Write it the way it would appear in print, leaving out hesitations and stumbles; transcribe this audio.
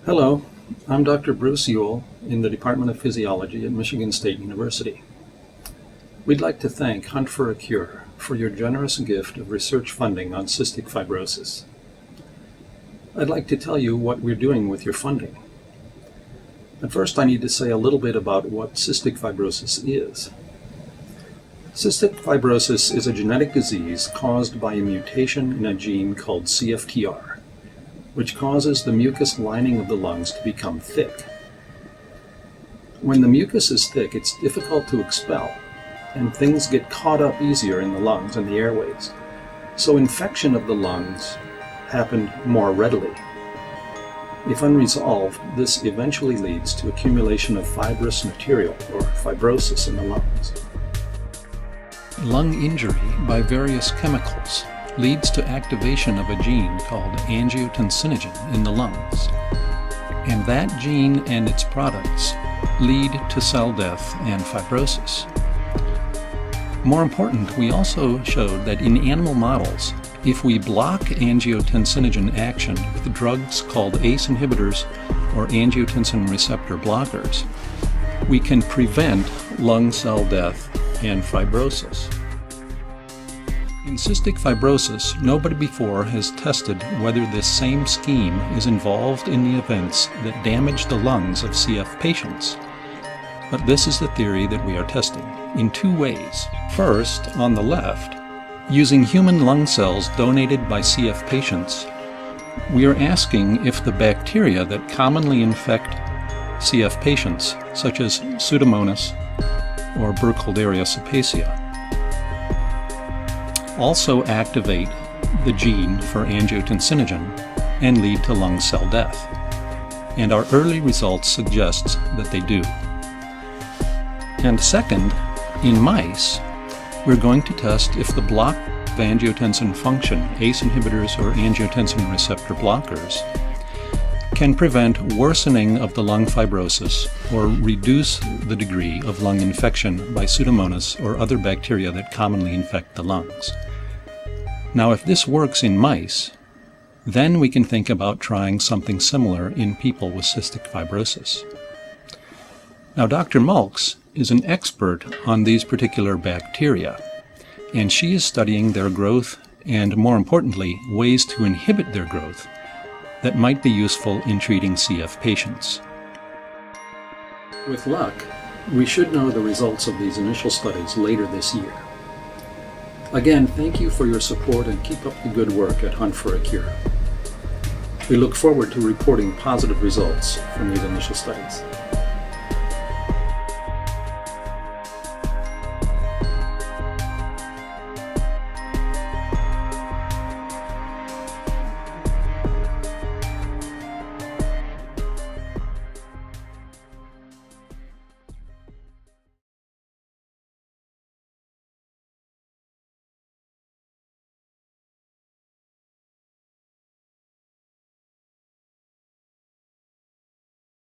Hello, I'm Dr. Bruce Uhal in the Department of Physiology at Michigan State University. We'd like to thank Hunt for a Cure for your generous gift of research funding on cystic fibrosis. I'd like to tell you what we're doing with your funding. But first, I need to say a little bit about what cystic fibrosis is. Cystic fibrosis is a genetic disease caused by a mutation in a gene called CFTR, which causes the mucus lining of the lungs to become thick. When the mucus is thick, it's difficult to expel, and things get caught up easier in the lungs and the airways. So infection of the lungs happen more readily. If unresolved, this eventually leads to accumulation of fibrous material, or fibrosis, in the lungs. Lung injury by various chemicals leads to activation of a gene called angiotensinogen in the lungs. And that gene and its products lead to cell death and fibrosis. More important, we also showed that in animal models, if we block angiotensinogen action with drugs called ACE inhibitors or angiotensin receptor blockers, we can prevent lung cell death and fibrosis. In cystic fibrosis, nobody before has tested whether this same scheme is involved in the events that damage the lungs of CF patients. But this is the theory that we are testing in two ways. First, on the left, using human lung cells donated by CF patients, we are asking if the bacteria that commonly infect CF patients, such as Pseudomonas or Burkholderia cepacia, also activate the gene for angiotensinogen and lead to lung cell death. And our early results suggest that they do. And second, in mice, we're going to test if the block of angiotensin function, ACE inhibitors or angiotensin receptor blockers, can prevent worsening of the lung fibrosis or reduce the degree of lung infection by Pseudomonas or other bacteria that commonly infect the lungs. Now, if this works in mice, then we can think about trying something similar in people with cystic fibrosis. Now, Dr. Mulks is an expert on these particular bacteria, and she is studying their growth and, more importantly, ways to inhibit their growth that might be useful in treating CF patients. With luck, we should know the results of these initial studies later this year. Again, thank you for your support and keep up the good work at Hunt for a Cure. We look forward to reporting positive results from these initial studies.